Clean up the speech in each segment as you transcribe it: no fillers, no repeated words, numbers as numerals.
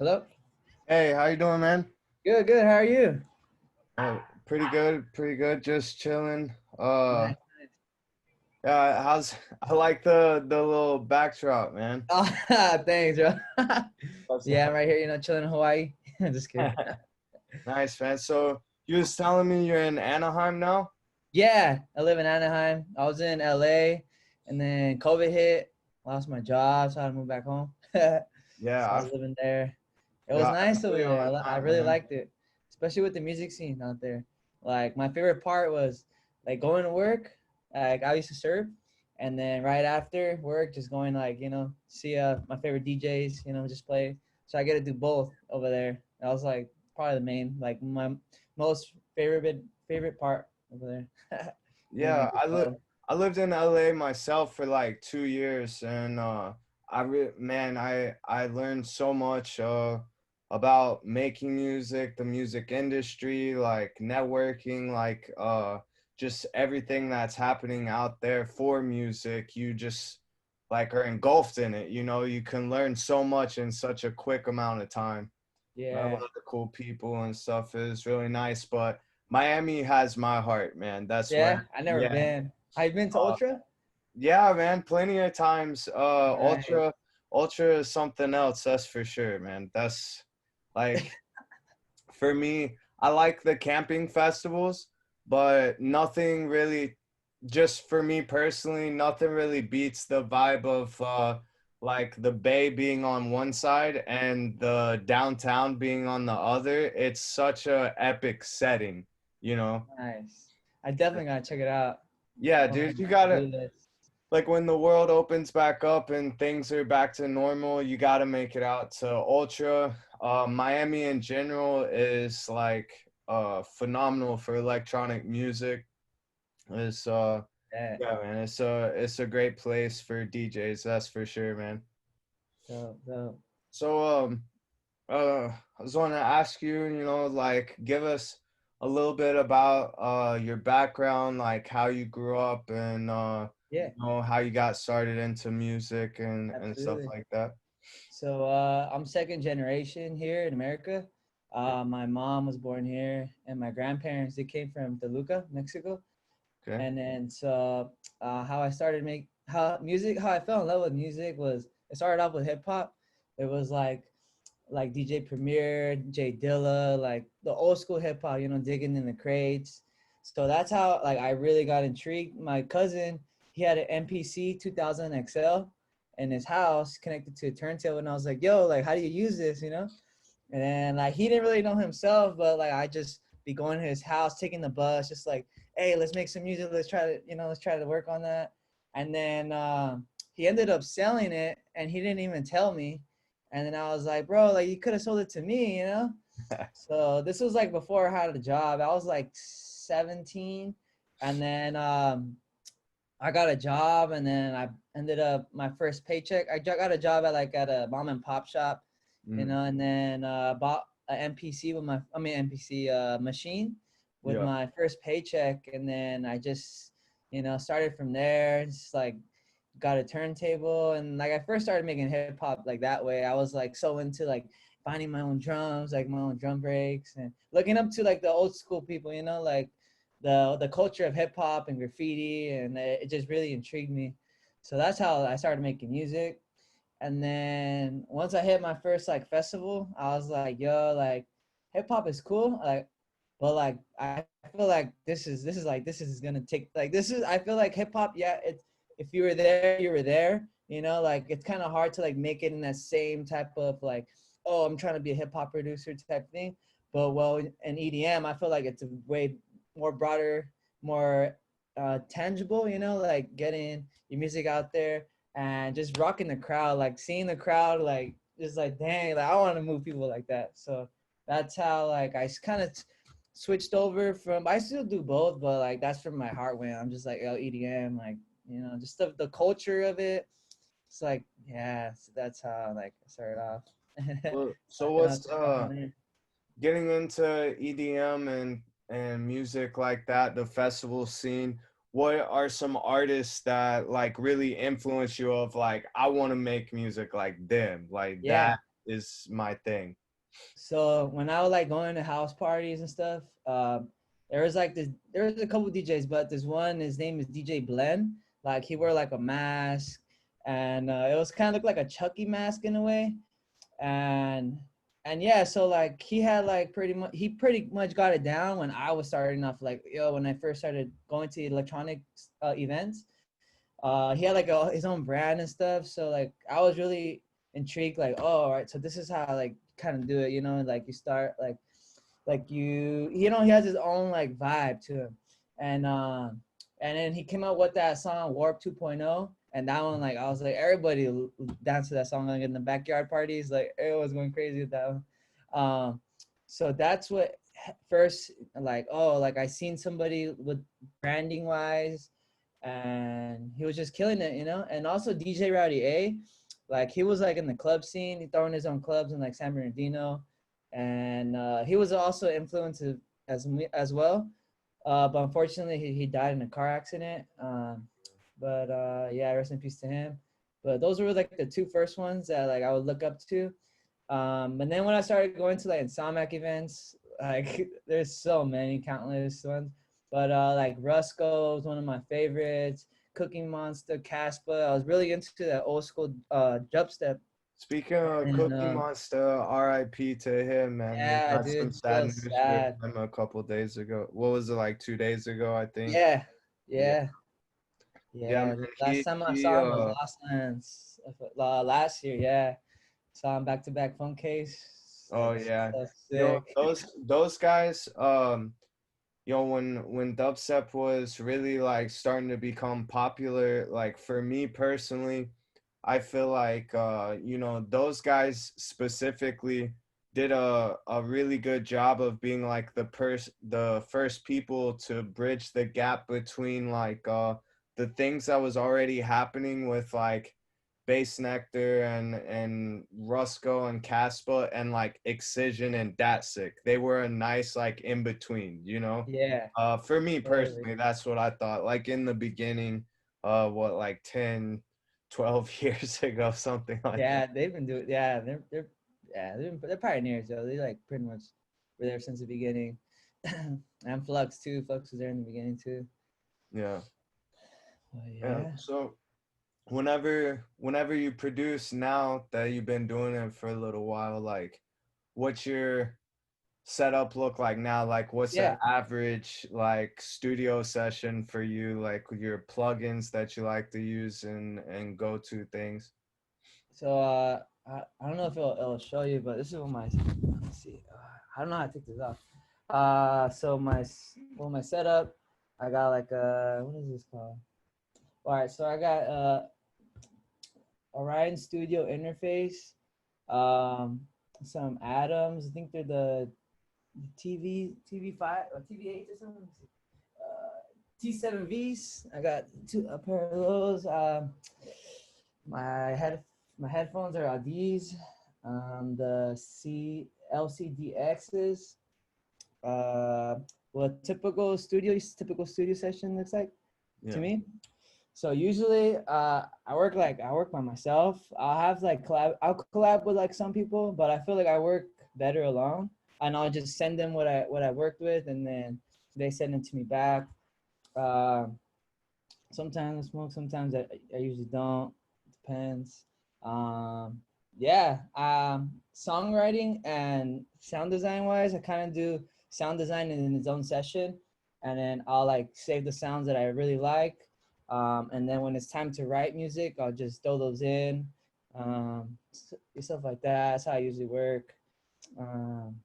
Hello? Hey, how you doing, man? Good, good. How are you? Pretty good, pretty good. Just chilling. Uh, Nice. yeah. How's I like the little backdrop, man. Oh, thanks, bro. That's Yeah, I'm right here, chilling in Hawaii. Just kidding. nice, man. So you was telling me you're in Anaheim now? Yeah, I live in Anaheim. I was in LA and then COVID hit. Lost my job, so I had to move back home. Yeah, So I I was living there. It was yeah, I nice feel over you there. on I that, really man. liked it, especially with the music scene out there. Like my favorite part was like going to work. Like I used to serve, and then right after work, just going like see my favorite DJs. Just play. So I get to do both over there. That was like probably the main like my most favorite part over there. Being Yeah, able to go. I lived in LA myself for like 2 years, and man, I learned so much about making music, the music industry, like networking, like just everything that's happening out there for music. You just like are engulfed in it. You can learn so much in such a quick amount of time. Met a lot Yeah, of cool people and stuff. It was really nice, but Miami has my heart, man. That's yeah. where, I never yeah, been. Have you been to uh, Ultra? yeah, man. Plenty of times. Nice. Ultra is something else. That's for sure, man. That's like for me. I like the camping festivals, but nothing really. Just for me personally, nothing really beats the vibe of like the bay being on one side and the downtown being on the other. It's such a epic setting, you know. Nice. I definitely gotta check it out. Yeah, On dude, you my to-do gotta list. like when the world opens back up and things are back to normal, you gotta make it out to Ultra. Miami in general is like phenomenal for electronic music. It's Yeah. Yeah, man, it's a great place for DJs, that's for sure, man. So So I was want to ask you, like give us a little bit about your background, like how you grew up and yeah, how you got started into music and stuff absolutely. like that. So I'm second generation here in America. My mom was born here, and my grandparents they came from Toluca, Mexico. Okay. And then so how I started make how music, how I fell in love with music was it started off with hip hop. It was like DJ Premier, Jay Dilla, like the old school hip hop, digging in the crates. So that's how like I really got intrigued. My cousin, he had an MPC 2000 XL in his house connected to a turntable, and I was like, "Yo, like, how do you use this?" And then like he didn't really know himself, but like I just be going to his house, taking the bus, just like, "Hey, let's make some music. Let's try to work on that." And then he ended up selling it, and he didn't even tell me. And then I was like, bro, like you could have sold it to me. So this was like before I had a job. I was like 17, and then I got a job, and then I ended up my first paycheck. Got a job at a mom and pop shop, Mm, and then bought an MPC with my, I mean MPC machine with yeah. my first paycheck, and then I just started from there. Just like got a turntable, and like I first started making hip hop like that way. I was like so into like finding my own drums, like my own drum breaks, and looking up to like the old school people, like the culture of hip hop and graffiti, and it just really intrigued me. So that's how I started making music. And then once I hit my first like festival, I was like, yo, like hip hop is cool, like, but like I feel like this is gonna take like this is I feel like hip hop, yeah, it's if you were there, you were there. Like it's kind of hard to like make it in that same type of like, oh, I'm trying to be a hip hop producer type thing. But well, in EDM, I feel like it's a way more broader, more tangible. Like getting your music out there and just rocking the crowd, like seeing the crowd, like just like dang, like I want to move people like that. So that's how like I kind of switched over from. I still do both, but like that's from my heart when I'm just like EDM, like just the culture of it. It's like yeah, so that's how like I started off. Well, I so kind of what's took off from there. getting into EDM and music like that, the festival scene, what are some artists that like really influence you of like I want to make music like them, like Yeah. that is my thing. So when I was like going to house parties and stuff, there was like this. There was a couple DJs, but this one, his name is DJ Blend. Like he wore like a mask, and it was kind of looked like a Chucky mask in a way. And yeah, so like he had like pretty much got it down when I was starting off. Like when I first started going to electronic events, he had like his own brand and stuff. So like I was really intrigued. Like, oh, all right, so this is how I like kind of do it. Like you start like he has his own like vibe to him, and then he came out with that song Warp 2.0. And that one, like, I was like, everybody danced to that song, like, in the backyard parties. Like, everyone was going crazy with that one. So that's what first, like, oh, like, I seen somebody with branding wise, and he was just killing it, And also DJ Rowdy A, like, he was, like, in the club scene. He throwing his own clubs in, like, San Bernardino. And he was also influenced as well. But unfortunately, he died in a car accident. But yeah, rest in peace to him. But those were like the two first ones that like I would look up to. And then when I started going to like Insomniac events, like there's so many countless ones. But like Rusko was one of my favorites. Cooking Monster, Caspa. I was really into that old school dubstep. Speaking of And Cookie Monster, R.I.P. to him, man. We yeah, got some dude, sad so news with sad. him a couple days ago. What was it, like 2 days ago, I think? Yeah, Yeah. yeah. Yeah, man. Yeah, the last time I saw him was last year. Yeah, saw him back to back phone case. Oh That's yeah. so Yo, sick. those guys, when dubstep was really like starting to become popular, like for me personally, I feel like those guys specifically did a really good job of being like the first people to bridge the gap between like the things that was already happening with like Bass Nectar and Rusko and Caspa and like Excision and Datsik. They were a nice like in between, Yeah, For me totally. personally, that's what I thought. Like in the beginning, what like 10, 12 years ago, something like that. Yeah, they've been doing. Yeah, they're pioneers though. They like pretty much were there since the beginning. And Flux too. Flux was there in the beginning too. Yeah. Oh Yeah. yeah. So whenever you produce now that you've been doing it for a little while, like what's your setup look like now? Like what's the Yeah. average like studio session for you, like your plugins that you like to use and go-to things? So I don't know if it'll show you, but this is what let's see. I don't know how to take this off. So my setup, I got like what is this called? All right, so I got Orion Studio interface, um, some Atoms. I think they're the TV5 or TV8 or something. T7Vs. I got a pair of those. My head my headphones are these. The LCDXs. What typical studio session looks like to Yeah. me. So usually, I work by myself. I'll collab with like some people, but I feel like I work better alone. And I'll just send them what I worked with, and then they send it to me back. Um, Sometimes I smoke, sometimes I usually don't. Depends. Um, yeah. Songwriting and sound design wise, I kind of do sound design in its own session, and then I'll like save the sounds that I really like. And then when it's time to write music, I'll just throw those in. Stuff like that. That's how I usually work. Um,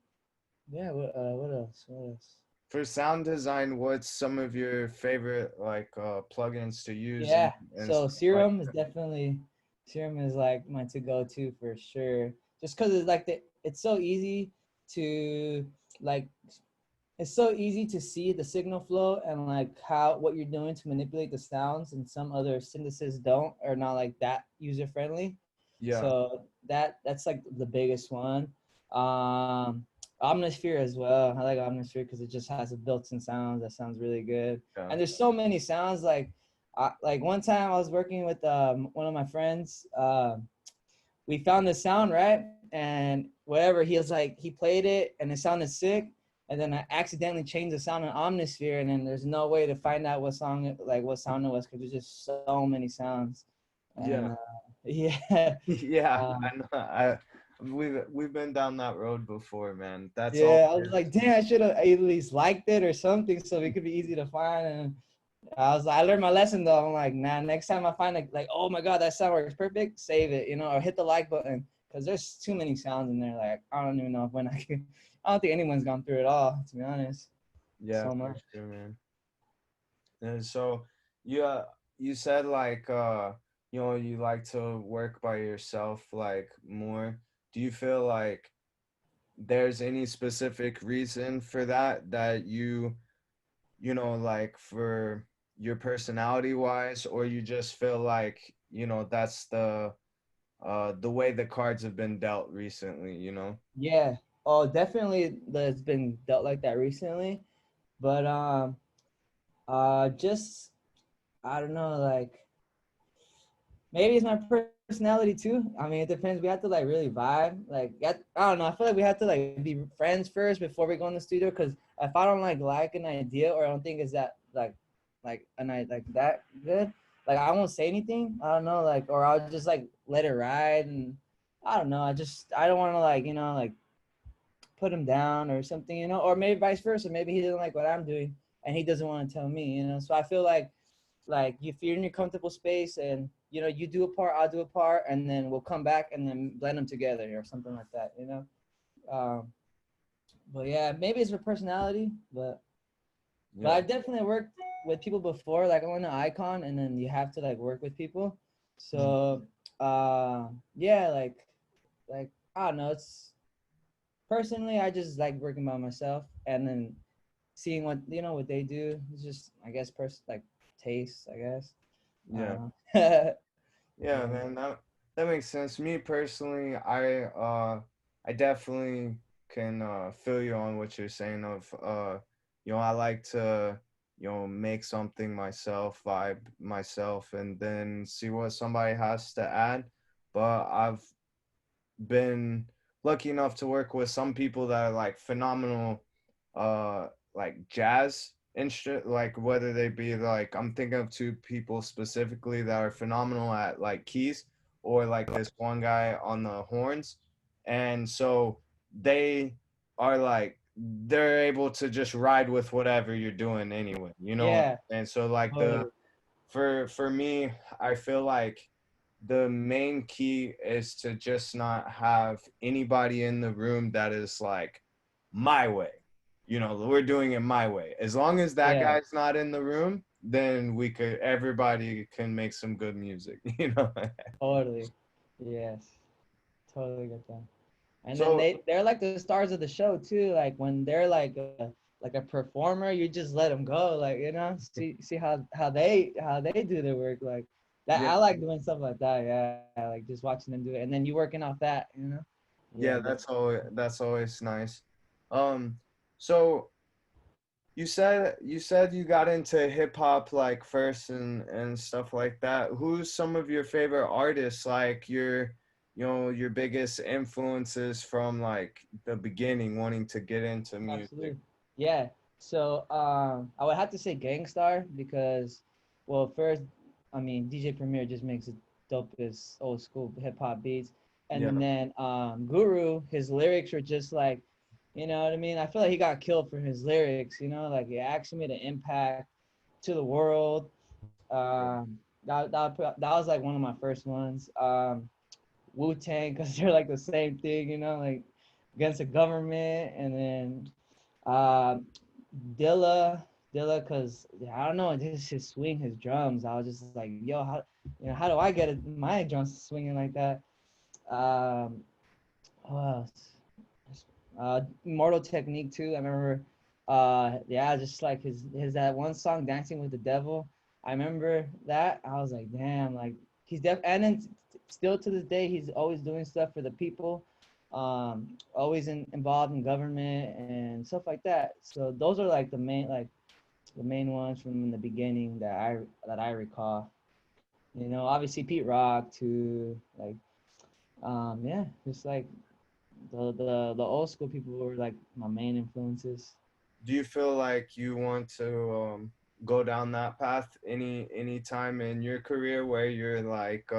yeah. What else? What else? For sound design, what's some of your favorite like plugins to use Yeah. and So stuff like Serum is like my to go to for sure. Just because it's like it's so easy to like it's so easy to see the signal flow and like how what you're doing to manipulate the sounds, and some other synthesis don't are not like that user friendly. Yeah. So that's like the biggest one. Um Omnisphere as well. I like Omnisphere because it just has a built-in sounds that sounds really good. Yeah. And there's so many sounds like one time I was working with one of my friends. we found the sound, right? And whatever, he was like, he played it and it sounded sick. And then I accidentally changed the sound in Omnisphere, and then there's no way to find out what song, like what sound it was, because there's just so many sounds. Yeah. And yeah, Yeah, um, I know. We've been down that road before, man. That's all yeah, I was it is. like, damn, I should have at least liked it or something so it could be easy to find. And I learned my lesson though. I'm like, nah, next time I find like, oh my God, that sound works perfect, save it, or hit the like button. Cause there's too many sounds in there. Like, I don't even know when I don't think anyone's gone through it all, to be honest. Yeah, So for much. sure, man. And so you you said like you like to work by yourself like more. Do you feel like there's any specific reason for that like for your personality wise, or you just feel like, that's the way the cards have been dealt recently? Yeah. Oh, definitely that's been dealt like that recently. But just I don't know, like maybe it's my personality too. I mean, it depends. We have to like really vibe. Like, I don't know. I feel like we have to like be friends first before we go in the studio. Because if I don't like an idea, or I don't think it's that like an like that good, like I won't say anything. I don't know, like, or I'll just like let it ride. And I don't know. I don't want to like like put him down or something, or maybe vice versa. Maybe he doesn't like what I'm doing and he doesn't want to tell me. So I feel like if you're in your comfortable space and you do a part, I'll do a part, and then we'll come back and then blend them together or something like that. um but yeah, maybe it's for personality, but Yeah. I've definitely worked with people before. Like I went to Icon, and then you have to like work with people. Mhm. So yeah, like I don't know, it's personally I just like working by myself, and then seeing what they do. It's just, I guess, like taste, I guess. I Yeah. don't know. Yeah, Yeah, man, that makes sense. Me personally, I definitely can feel you on what you're saying of I like to make something myself, vibe myself, and then see what somebody has to add. But I've been lucky enough to work with some people that are like phenomenal like jazz instrument, like whether they be like, I'm thinking of two people specifically that are phenomenal at like keys, or like this one guy on the horns. And so they are like, they're able to just ride with whatever you're doing anyway. yeah, And so like totally. for me, I feel like the main key is to just not have anybody in the room that is like my way. We're doing it my way. As long as that Yeah, guy's not in the room, then everybody can make some good music. totally. Yes, totally get that. And then So they're like the stars of the show too. Like when they're like a performer, you just let them go. Like see how they do their work. Like that, yeah, I like doing stuff like that. Yeah, like just watching them do it, and then you working off that. Yeah, yeah, that's always nice. Um, so you said you got into hip hop like first and stuff like that. Who's some of your favorite artists, like your biggest influences from like the beginning wanting to get into music? absolutely. Yeah. So I would have to say Gangstar because, well, first, I mean DJ Premier just makes the dopest old school hip hop beats, and Yeah. then Guru, his lyrics are just like, you know what I mean. I feel like he got killed for his lyrics. Like he actually made an impact to the world. That was like one of my first ones. Wu Tang, because they're like the same thing. Like against the government, and then uh, Dilla, because I don't know, just his swing, his drums. I was just like, yo, how do I get my drums swinging like that? Um, what else? Mortal Technique too. I remember, yeah, just like his that one song, Dancing with the Devil. I remember that. I was like, damn, like he's and then still to this day, he's always doing stuff for the people, always involved in government and stuff like that. So those are like the main ones from the beginning that I recall. Obviously Pete Rock too, like Yeah, just like the old school people were like my main influences. Do you feel like you want to go down that path any time in your career where you're like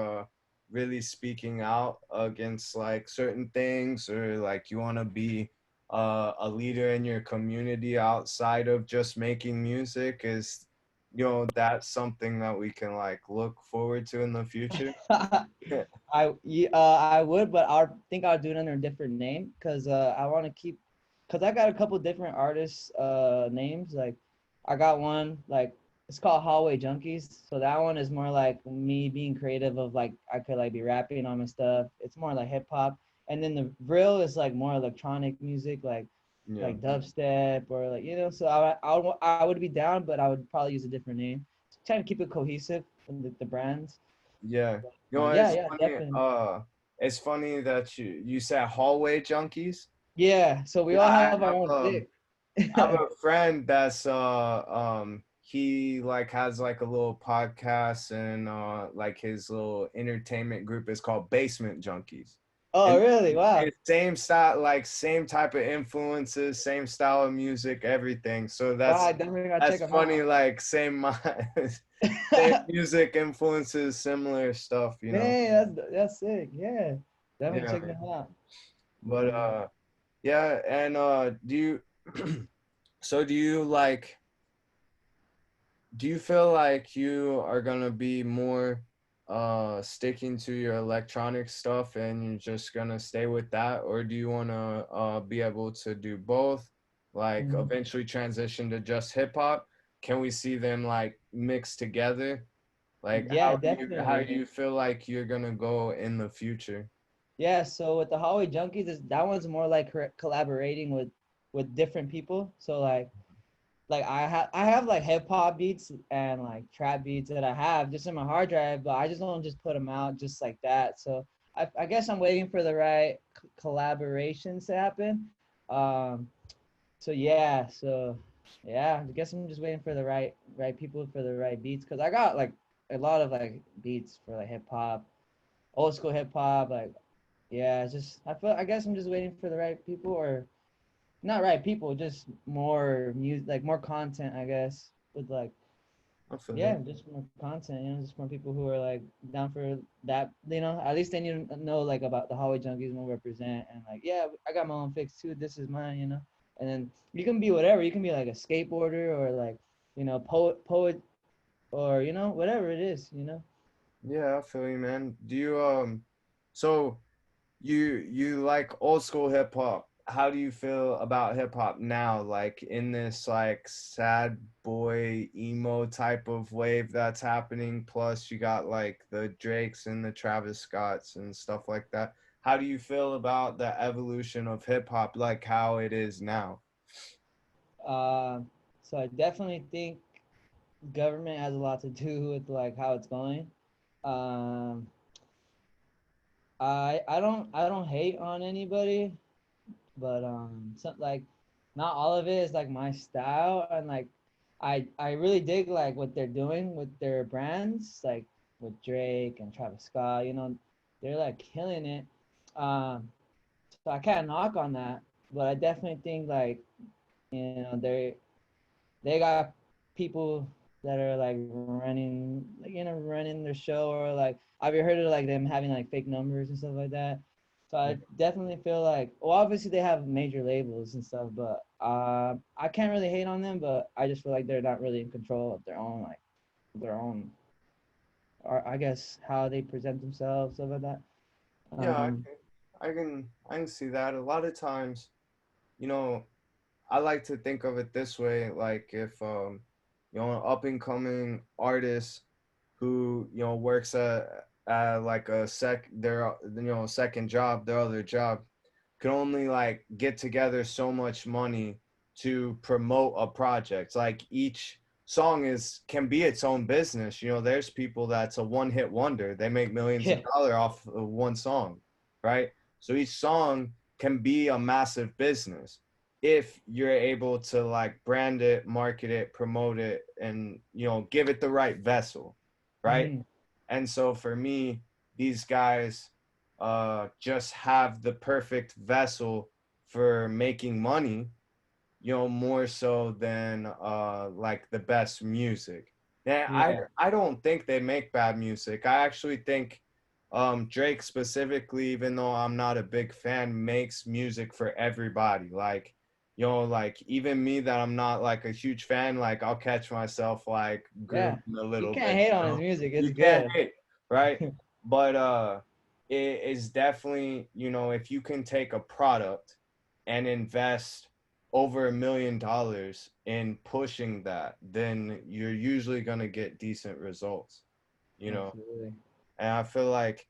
really speaking out against like certain things, or like you want to be a leader in your community outside of just making music? Is, you know, that's something that we can like look forward to in the future? I would, but I think I'll do it under a different name because I want to keep, because I got a couple different artists names. Like I got one like it's called Hallway Junkies. So that one is more like me being creative of like I could like be rapping on my stuff. It's more like hip hop. And then the Vrill is like more electronic music, Yeah. like dubstep or like So I would be down, but I would probably use a different name. Trying to keep it cohesive with the brands. Yeah. You know, Yeah, yeah, definitely. it's funny that you said hallway junkies. Yeah, so we Yeah, all have our own stick. I have a friend that's he like has like a little podcast, and like his little entertainment group is called Basement Junkies. Oh, And really? Wow. it's same style, like same type of influences, same style of music, everything. So Wow, I definitely gotta check that's them funny, out. like same same music influences, similar stuff, you know. Man, that's sick. Yeah, definitely Yeah, check them out. but Yeah. yeah, and do you so do you feel like you are gonna be more sticking to your electronic stuff and you're just gonna stay with that, or do you wanna be able to do both, like Mhm. eventually transition to just hip hop? Can we see them like mixed together? Like Yeah, how definitely. do you feel like you're gonna go in the future? Yeah, so with the Hallway Junkies, that one's more like collaborating with different people. So like I have like hip hop beats and like trap beats that I have just in my hard drive, but I just don't just put them out just like that. So I guess I'm waiting for the right collaborations to happen. Um, so I guess I'm just waiting for the right people for the right beats because I got like a lot of like beats for like hip hop, old school hip hop, like yeah, it's just I guess I'm just waiting for the right people or not right people, just more music, like more content, I guess. With like, I feel yeah, you. just more content, just more people who are like down for that, At least they need to know like about the Hallway Junkies and represent, and like, yeah, I got my own fix too. This is mine. And then you can be whatever. You can be like a skateboarder or like, poet, or whatever it is. Yeah, I feel you, man. Do you so you like old school hip hop? How do you feel about hip hop now, like in this like sad boy emo type of wave that's happening? Plus you got like the Drakes and the Travis Scotts and stuff like that. How do you feel about the evolution of hip hop, like how it is now? Uh, so I definitely think government has a lot to do with like how it's going. Um, I don't hate on anybody, but like not all of it is like my style, and like I really dig like what they're doing with their brands, like with Drake and Travis Scott. They're like killing it. So I can't knock on that, but I definitely think like they got people that are like running their show, or like I've heard of like them having like fake numbers and stuff like that. So I definitely feel like, well, obviously they have major labels and stuff, but I can't really hate on them, but I just feel like they're not really in control of their own, or I guess how they present themselves, stuff like that. Yeah, Um, I can see that. A lot of times, you know, I like to think of it this way, like if you know, an up and coming artist who, you know, works at like their, you know, second job, their other job, can only like get together so much money to promote a project. Like each song is can be its own business. You know, there's people that's a one hit wonder. They make millions of yeah. dollars off of one song, right? So each song can be a massive business if you're able to like brand it, market it, promote it, and, you know, give it the right vessel, right? Hmm. And so for me, these guys, just have the perfect vessel for making money, you know, more so than like the best music. And Yeah. I don't think they make bad music. I actually think Drake specifically, even though I'm not a big fan, makes music for everybody. Like, you know, like even me that I'm not like a huge fan, like I'll catch myself like Yeah. grooving a You little can't bit, hate you on his know. music. It's You can't good. hate, right? But it is definitely, you know, if you can take a product and invest over $1 million in pushing that, then you're usually gonna get decent results, you know. Absolutely. And I feel like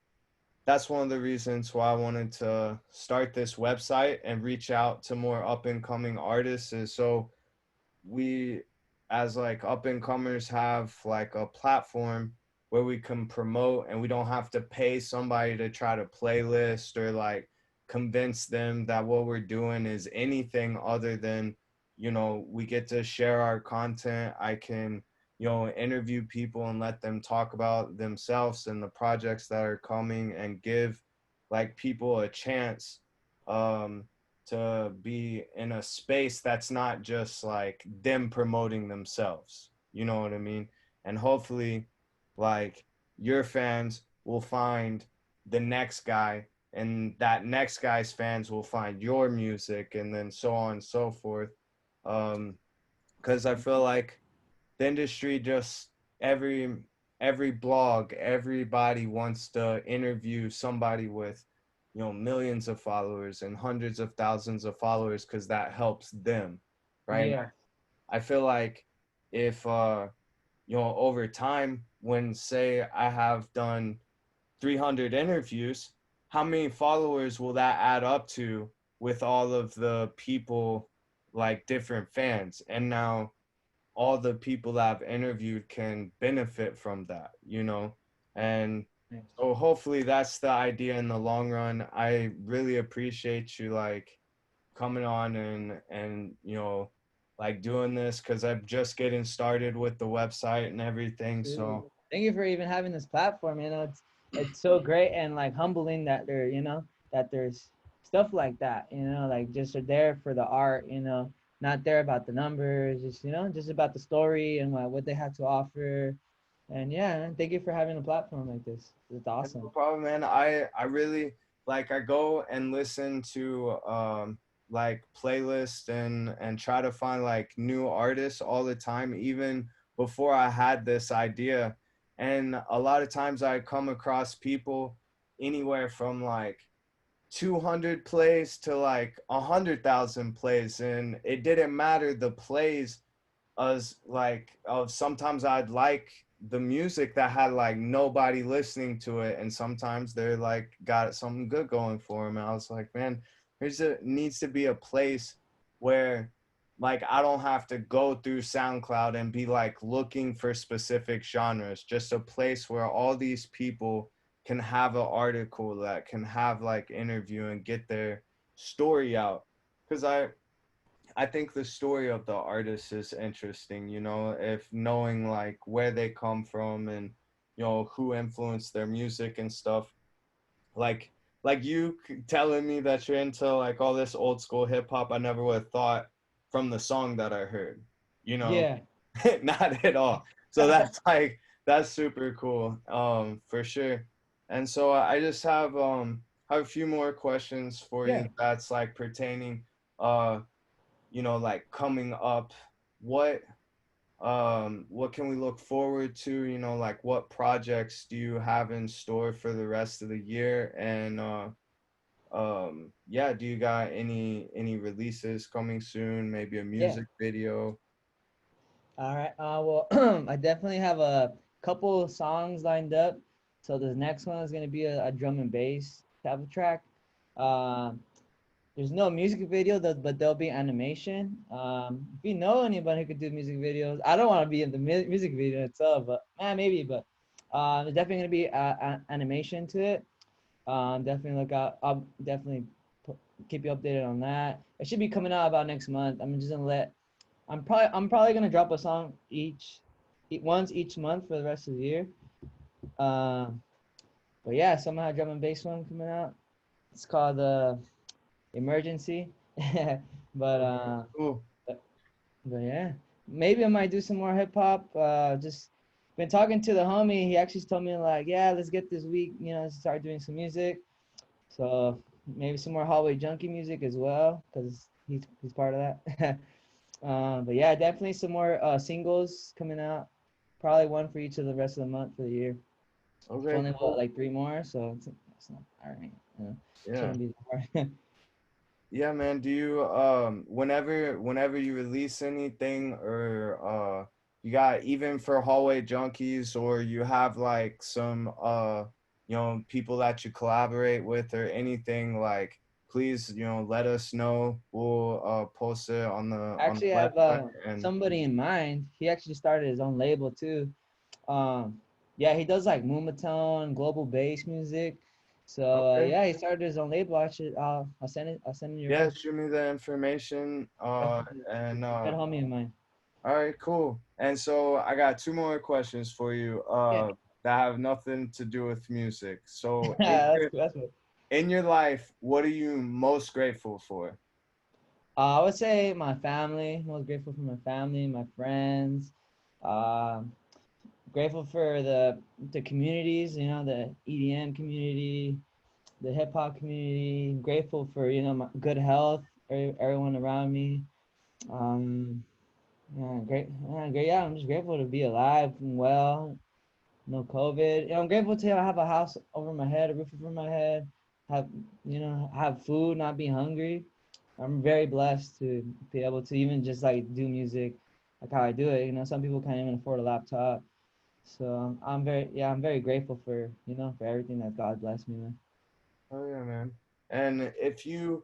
that's one of the reasons why I wanted to start this website and reach out to more up and coming artists, is so we as like up and comers have like a platform where we can promote, and we don't have to pay somebody to try to playlist or like convince them that what we're doing is anything other than, you know, we get to share our content. I can, you know, interview people and let them talk about themselves and the projects that are coming, and give like people a chance um to be in a space that's not just like them promoting themselves. You know what I mean? And hopefully, like, your fans will find the next guy, and that next guy's fans will find your music, and then so on and so forth. Because I feel like the industry just every every blog, everybody wants to interview somebody with, you know, millions of followers and hundreds of thousands of followers, because that helps them, right? Yeah. I feel like if you know, over time, when say I have done 300 interviews, how many followers will that add up to with all of the people, like different fans? And now all the people that I've interviewed can benefit from that, you know? And Nice. so hopefully that's the idea in the long run. I really appreciate you like coming on and you know, like doing this, because I'm just getting started with the website and everything. Absolutely. So Thank you for even having this platform. It's so great and like humbling that that there's stuff like that. Like just are there for the art. Not there about the numbers. Just just about the story and what they have to offer. And yeah, thank you for having a platform like this. It's no awesome. problem, man. I really like, I go and listen to like playlists and try to find like new artists all the time, even before I had this idea. And a lot of times I come across people anywhere from like 200 plays to like 100,000 plays, and it didn't matter the plays. As like of sometimes I'd like the music that had like nobody listening to it, and sometimes they're like got something good going for them. And I was like, man, needs to be a place where like I don't have to go through SoundCloud and be like looking for specific genres. Just a place where all these people can have an article, that can have like interview and get their story out. Because I think the story of the artist is interesting, you know, if knowing like where they come from, and, you know, who influenced their music and stuff. Like like you telling me that you're into like all this old school hip hop, I never would have thought from the song that I heard, you know. Yeah. Not at all. So that's like, that's super cool, for sure. And so I just have a few more questions for you Yeah. that's like pertaining, uh you know, like coming up. what what can we look forward to, you know, like what projects do you have in store for the rest of the year? And yeah, do you got any releases coming soon, maybe a Yeah. music video? All right. Well, I definitely have a couple of songs lined up. So the next one is gonna be a drum and bass type of track. Um, there's no music video, but there'll be animation. If you know anybody who could do music videos, I don't want to be in the music video itself, but maybe. But there's definitely gonna be animation to it. Definitely look out. I'll definitely keep you updated on that. It should be coming out about next month. I'm just gonna let. I'm probably gonna drop a song once each month for the rest of the year. Um, But yeah, somehow drum and bass one coming out. It's called Emergency. but Okay, uh, cool. but, but yeah, maybe I might do some more hip hop. Just been talking to the homie. He actually told me like, yeah, let's get this week, start doing some music. So maybe some more hallway junkie music as well, because he's part of that. But yeah, definitely some more singles coming out. Probably one for each of the rest of the month for the year. It's Okay, only cool. like three more, so it's not all right. Yeah. Shouldn't be hard. Yeah, man. Do you whenever you release anything or you got even for hallway junkies or you have like some people that you collaborate with or anything like please let us know. We'll post it on Actually, the I have website and somebody in mind. He actually started his own label too. Um, yeah, he does like moombahton, global bass music. So okay. yeah, he started his own label. I'll send it. I'll send it your Yeah, way. shoot me the information and Good homie of mine. all right, cool. And so I got two more questions for you Yeah, that have nothing to do with music. So that's cool. That's cool. in your life, what are you most grateful for? I would say my family. Most grateful for my family, my friends. Um, Grateful for the communities. The EDM community, the hip hop community. Grateful for my good health, everyone around me. Um, yeah, great, yeah, great. Yeah, I'm just grateful to be alive and well. No COVID. I'm grateful to have a house over my head, a roof over my head, have have food, not be hungry. I'm very blessed to be able to even just like do music like how I do it. Some people can't even afford a laptop. So I'm very grateful for for everything that God blessed me with. Oh yeah, man. And if you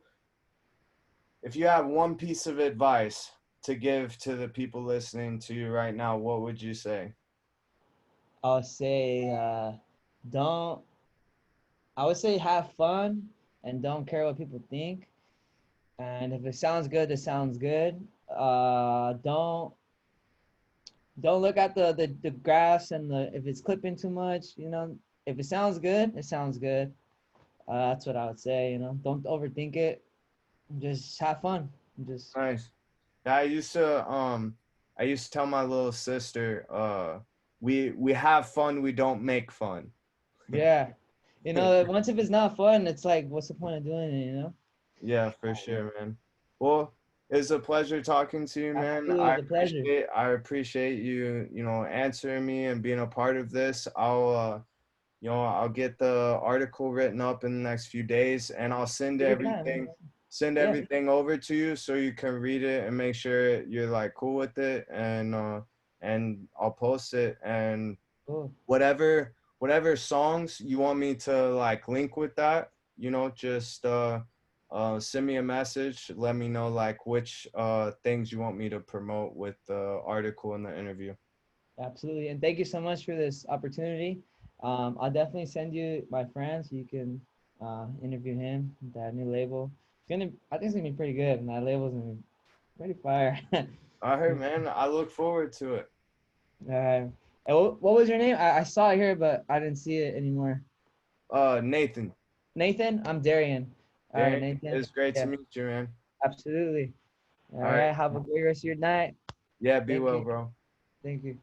have one piece of advice to give to the people listening to you right now, what would you say? I'll say don't I would say have fun and don't care what people think. And if it sounds good, it sounds good. Don't look at the graphs and the if it's clipping too much. If it sounds good, it sounds good. That's what I would say. Don't overthink it. Just have fun. Just Nice. Yeah, I used to tell my little sister, we have fun, we don't make fun. yeah. Once if it's not fun, it's like what's the point of doing it? Yeah, for sure, man. Well, it's a pleasure talking to you, man. Absolutely, it I was a pleasure. appreciate I appreciate you, answering me and being a part of this. I'll get the article written up in the next few days and I'll send Take your time. Yeah. everything over to you so you can read it and make sure you're like cool with it and I'll post it and Cool. whatever songs you want me to like link with that, just send me a message, let me know like which things you want me to promote with the article and the interview. Absolutely. And thank you so much for this opportunity. I'll definitely send you my friend so you can interview him, that new label. I think it's gonna be pretty good. And that label's gonna be pretty fire. All right, man, I look forward to it. And what was your name? I saw it here, but I didn't see it anymore. Nathan. Nathan? I'm Darian. All right, Darren, Nathan. it's great to Yeah, meet you, man. absolutely. All All right. right. Have a great rest of your night. Yeah, be Thank well, you. bro. Thank you.